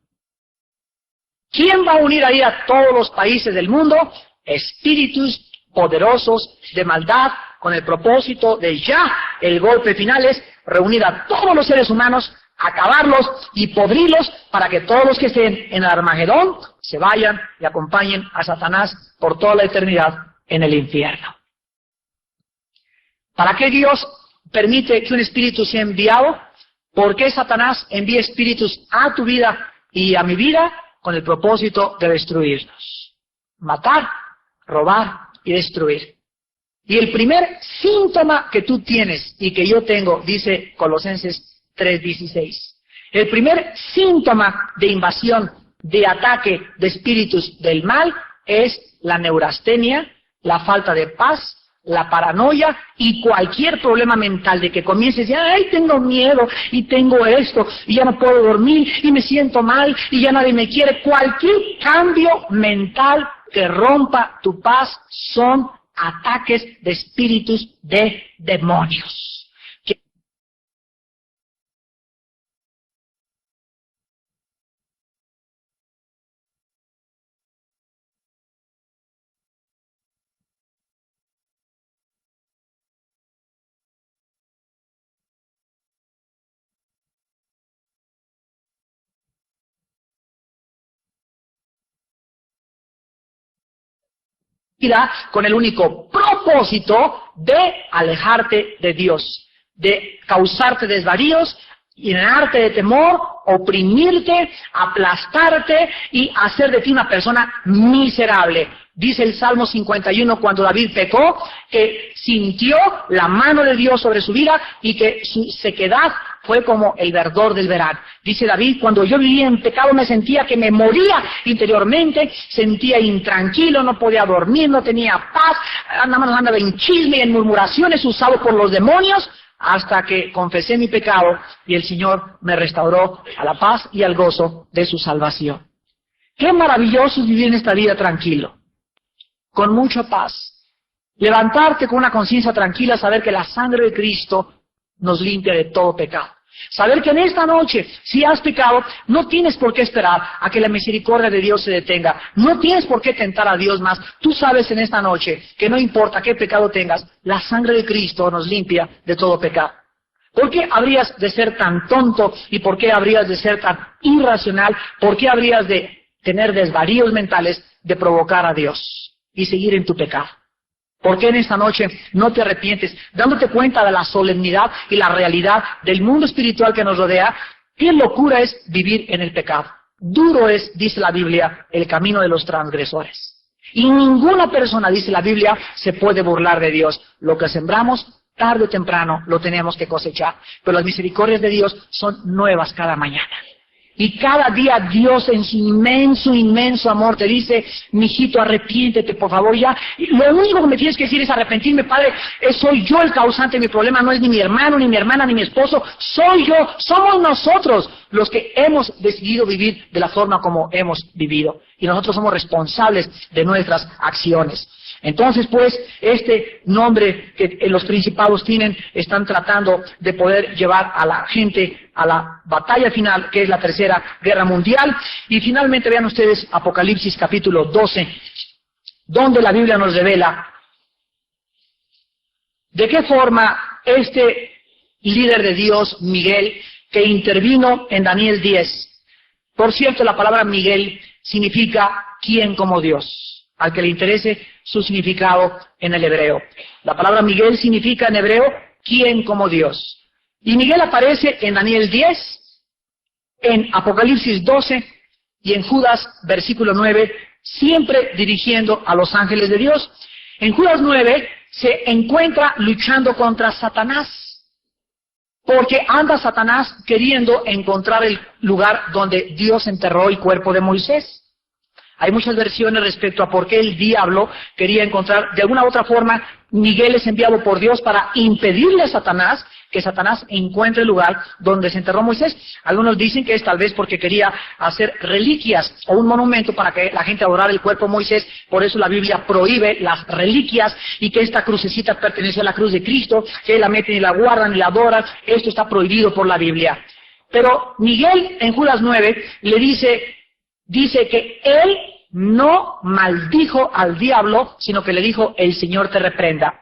S1: ¿Quién va a unir ahí a todos los países del mundo? Espíritus poderosos de maldad, con el propósito de ya, el golpe final es reunir a todos los seres humanos, acabarlos y podrirlos para que todos los que estén en el Armagedón se vayan y acompañen a Satanás por toda la eternidad en el infierno. ¿Para qué Dios permite que un espíritu sea enviado? ¿Por qué Satanás envía espíritus a tu vida y a mi vida? Con el propósito de destruirnos. Matar, robar y destruir. Y el primer síntoma que tú tienes y que yo tengo, dice Colosenses 3:16, el primer síntoma de invasión, de ataque de espíritus del mal es la neurastenia, la falta de paz, la paranoia y cualquier problema mental de que comiences ya, ay, tengo miedo y tengo esto y ya no puedo dormir y me siento mal y ya nadie me quiere. Cualquier cambio mental que rompa tu paz son ataques de espíritus de demonios. Con el único propósito de alejarte de Dios, de causarte desvaríos, llenarte de temor, oprimirte, aplastarte y hacer de ti una persona miserable. Dice el Salmo 51 cuando David pecó, que sintió la mano de Dios sobre su vida y que su sequedad fue como el verdor del verano. Dice David, cuando yo vivía en pecado me sentía que me moría interiormente, sentía intranquilo, no podía dormir, no tenía paz, andaba en chisme y en murmuraciones usado por los demonios, hasta que confesé mi pecado y el Señor me restauró a la paz y al gozo de su salvación. Qué maravilloso es vivir en esta vida tranquilo, con mucha paz. Levantarte con una conciencia tranquila, saber que la sangre de Cristo nos limpia de todo pecado. Saber que en esta noche, si has pecado, no tienes por qué esperar a que la misericordia de Dios se detenga. No tienes por qué tentar a Dios más. Tú sabes en esta noche que no importa qué pecado tengas, la sangre de Cristo nos limpia de todo pecado. ¿Por qué habrías de ser tan tonto y por qué habrías de ser tan irracional? ¿Por qué habrías de tener desvaríos mentales de provocar a Dios y seguir en tu pecado? ¿Por qué en esta noche no te arrepientes, dándote cuenta de la solemnidad y la realidad del mundo espiritual que nos rodea? Qué locura es vivir en el pecado. Duro es, dice la Biblia, el camino de los transgresores. Y ninguna persona, dice la Biblia, se puede burlar de Dios. Lo que sembramos, tarde o temprano, lo tenemos que cosechar. Pero las misericordias de Dios son nuevas cada mañana. Y cada día Dios en su inmenso, inmenso amor te dice, mijito, arrepiéntete, por favor, ya. Y lo único que me tienes que decir es arrepentirme, Padre, soy yo el causante de mi problema, no es ni mi hermano, ni mi hermana, ni mi esposo, soy yo, somos nosotros los que hemos decidido vivir de la forma como hemos vivido. Y nosotros somos responsables de nuestras acciones. Entonces, pues, este nombre que los principados tienen, están tratando de poder llevar a la gente a la batalla final, que es la Tercera Guerra Mundial. Y finalmente vean ustedes Apocalipsis capítulo 12, donde la Biblia nos revela de qué forma este líder de Dios, Miguel, que intervino en Daniel 10. Por cierto, la palabra Miguel significa ¿quién como Dios? Al que le interese su significado en el hebreo. La palabra Miguel significa en hebreo ¿quién como Dios? Y Miguel aparece en Daniel 10, en Apocalipsis 12 y en Judas versículo 9, siempre dirigiendo a los ángeles de Dios. En Judas 9 se encuentra luchando contra Satanás, porque anda Satanás queriendo encontrar el lugar donde Dios enterró el cuerpo de Moisés. Hay muchas versiones respecto a por qué el diablo quería encontrar, de alguna u otra forma, Miguel es enviado por Dios para impedirle a Satanás que Satanás encuentre el lugar donde se enterró Moisés. Algunos dicen que es tal vez porque quería hacer reliquias o un monumento para que la gente adorara el cuerpo de Moisés. Por eso la Biblia prohíbe las reliquias y que esta crucecita pertenece a la cruz de Cristo, que la meten y la guardan y la adoran. Esto está prohibido por la Biblia. Pero Miguel en Judas 9 le dice que él no maldijo al diablo, sino que le dijo, el Señor te reprenda.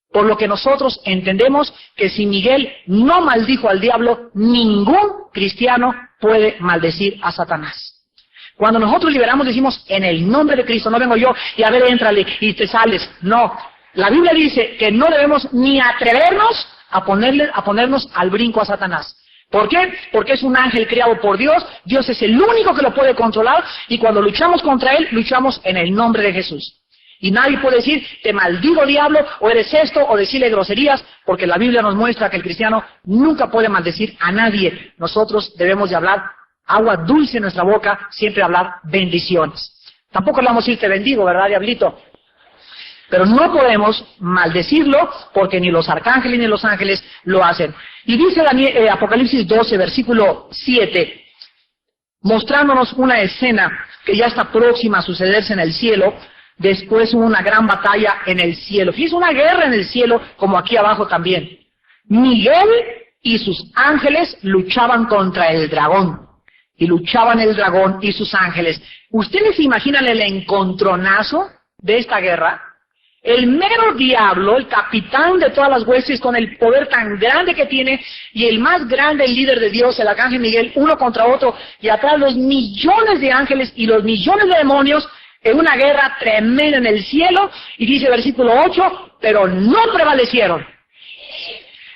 S1: Por lo que nosotros entendemos que si Miguel no maldijo al diablo, ningún cristiano puede maldecir a Satanás. Cuando nosotros liberamos decimos, en el nombre de Cristo, no vengo yo y a ver, éntrale y te sales. No, la Biblia dice que no debemos ni atrevernos a ponernos al brinco a Satanás. ¿Por qué? Porque es un ángel creado por Dios, Dios es el único que lo puede controlar, y cuando luchamos contra él, luchamos en el nombre de Jesús. Y nadie puede decir, te maldigo diablo, o eres esto, o decirle groserías, porque la Biblia nos muestra que el cristiano nunca puede maldecir a nadie. Nosotros debemos de hablar agua dulce en nuestra boca, siempre hablar bendiciones. Tampoco le vamos a decir te bendigo, ¿verdad, diablito? Pero no podemos maldecirlo porque ni los arcángeles ni los ángeles lo hacen. Y dice Apocalipsis 12, versículo 7, mostrándonos una escena que ya está próxima a sucederse en el cielo. Después hubo una gran batalla en el cielo. Fíjense, una guerra en el cielo como aquí abajo también. Miguel y sus ángeles luchaban contra el dragón. Y luchaban el dragón y sus ángeles. ¿Ustedes se imaginan el encontronazo de esta guerra? El mero diablo, el capitán de todas las huestes, con el poder tan grande que tiene, y el más grande, el líder de Dios, el arcángel Miguel, uno contra otro, y atrás los millones de ángeles y los millones de demonios, en una guerra tremenda en el cielo, y dice versículo 8, pero no prevalecieron,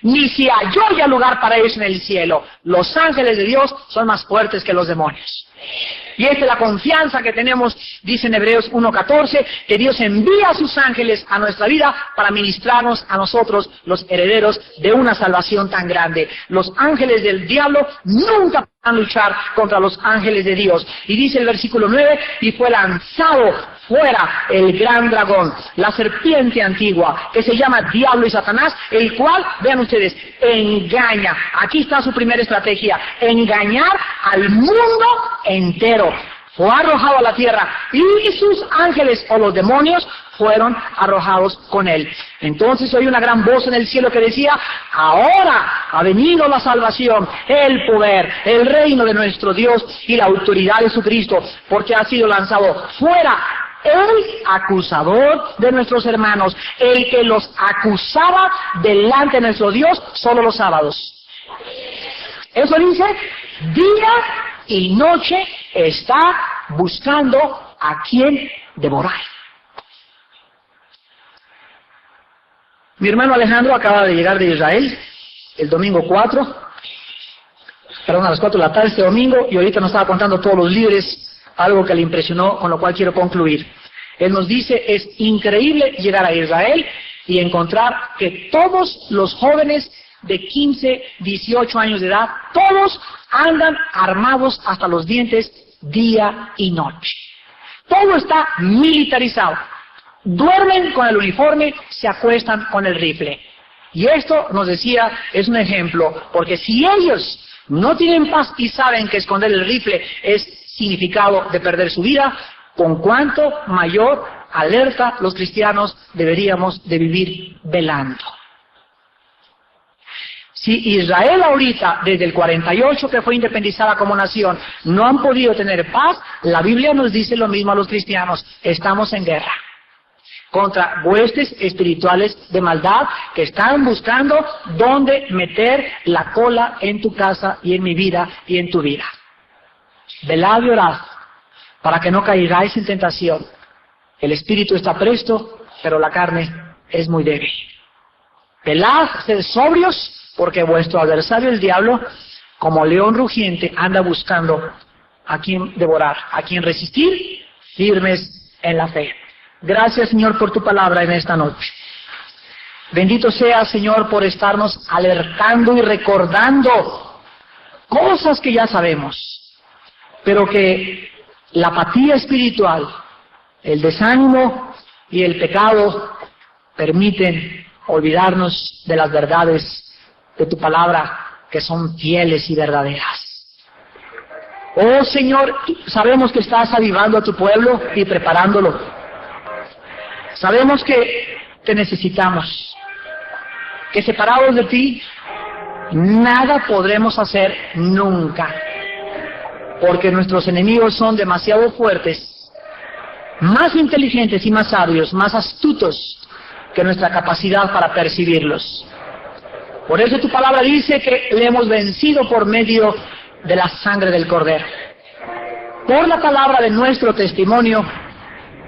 S1: ni se halló ya lugar para ellos en el cielo. Los ángeles de Dios son más fuertes que los demonios. Y esta es la confianza que tenemos, dice en Hebreos 1:14, que Dios envía a sus ángeles a nuestra vida para ministrarnos a nosotros, los herederos de una salvación tan grande. Los ángeles del diablo nunca van a luchar contra los ángeles de Dios. Y dice el versículo 9, y fue lanzado fuera el gran dragón, la serpiente antigua, que se llama Diablo y Satanás, el cual, vean ustedes, engaña. Aquí está su primera estrategia, engañar al mundo entero. Fue arrojado a la tierra y sus ángeles o los demonios fueron arrojados con él. Entonces oí una gran voz en el cielo que decía, ahora ha venido la salvación, el poder, el reino de nuestro Dios y la autoridad de su Cristo, porque ha sido lanzado fuera el acusador de nuestros hermanos, el que los acusaba delante de nuestro Dios solo los sábados. Eso dice, día y noche está buscando a quien devorar. Mi hermano Alejandro acaba de llegar de Israel el domingo 4, a las 4 de la tarde este domingo, y ahorita nos estaba contando a todos los líderes algo que le impresionó, con lo cual quiero concluir. Él nos dice, es increíble llegar a Israel y encontrar que todos los jóvenes de 15, 18 años de edad, todos andan armados hasta los dientes día y noche. Todo está militarizado. Duermen con el uniforme, se acuestan con el rifle. Y esto, nos decía, es un ejemplo, porque si ellos no tienen paz y saben que esconder el rifle es significado de perder su vida, con cuánto mayor alerta los cristianos deberíamos de vivir velando. Si Israel ahorita, desde el 48 que fue independizada como nación, no han podido tener paz, la Biblia nos dice lo mismo a los cristianos, estamos en guerra contra huestes espirituales de maldad que están buscando dónde meter la cola en tu casa y en mi vida y en tu vida. Velad y orad para que no caigáis en tentación. El espíritu está presto, pero la carne es muy débil. Velad, sed sobrios, porque vuestro adversario el diablo, como león rugiente, anda buscando a quien devorar, a quien resistir, firmes en la fe. Gracias, Señor, por tu palabra en esta noche. Bendito sea, Señor, por estarnos alertando y recordando cosas que ya sabemos, pero que la apatía espiritual, el desánimo y el pecado permiten olvidarnos de las verdades de tu palabra, que son fieles y verdaderas. Oh, Señor, sabemos que estás avivando a tu pueblo y preparándolo. Sabemos que te necesitamos, que separados de ti, nada podremos hacer nunca, porque nuestros enemigos son demasiado fuertes, más inteligentes y más sabios, más astutos que nuestra capacidad para percibirlos. Por eso tu palabra dice que le hemos vencido por medio de la sangre del Cordero, por la palabra de nuestro testimonio,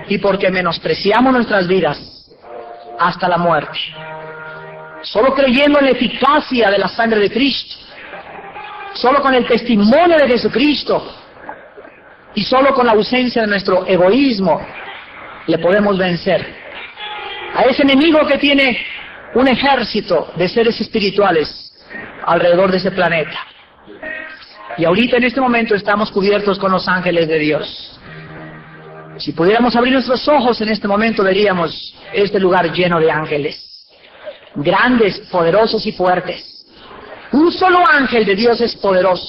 S1: y porque menospreciamos nuestras vidas hasta la muerte. Solo creyendo en la eficacia de la sangre de Cristo, solo con el testimonio de Jesucristo y solo con la ausencia de nuestro egoísmo le podemos vencer a ese enemigo que tiene un ejército de seres espirituales alrededor de ese planeta. Y ahorita en este momento estamos cubiertos con los ángeles de Dios. Si pudiéramos abrir nuestros ojos en este momento, veríamos este lugar lleno de ángeles, grandes, poderosos y fuertes. Un solo ángel de Dios es poderoso,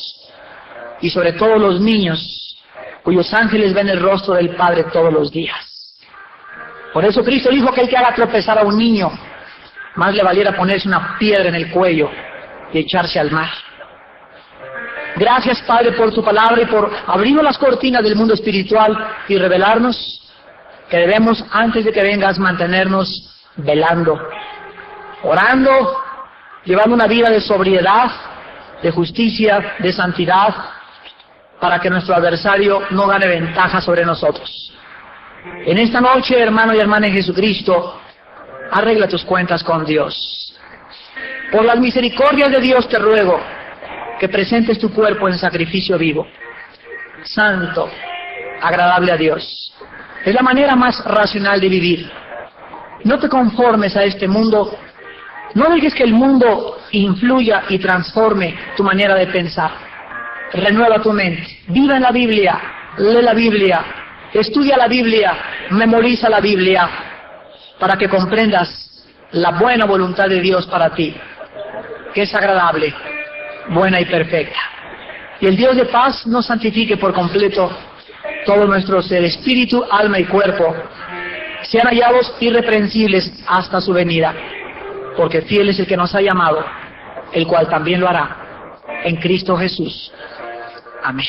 S1: y sobre todo los niños, cuyos ángeles ven el rostro del Padre todos los días. Por eso Cristo dijo que el que haga tropezar a un niño, más le valiera ponerse una piedra en el cuello y echarse al mar. Gracias, Padre, por tu palabra y por abrirnos las cortinas del mundo espiritual y revelarnos que debemos, antes de que vengas, mantenernos velando, orando, llevando una vida de sobriedad, de justicia, de santidad, para que nuestro adversario no gane ventaja sobre nosotros. En esta noche, hermano y hermana en Jesucristo, arregla tus cuentas con Dios. Por las misericordias de Dios te ruego que presentes tu cuerpo en sacrificio vivo, santo, agradable a Dios. Es la manera más racional de vivir. No te conformes a este mundo, no dejes que el mundo influya y transforme tu manera de pensar. Renueva tu mente, vive en la Biblia, lee la Biblia, estudia la Biblia, memoriza la Biblia, para que comprendas la buena voluntad de Dios para ti, que es agradable, buena y perfecta. Y el Dios de paz nos santifique por completo todo nuestro ser, espíritu, alma y cuerpo, sean hallados irreprensibles hasta su venida, porque fiel es el que nos ha llamado, el cual también lo hará en Cristo Jesús. Amén.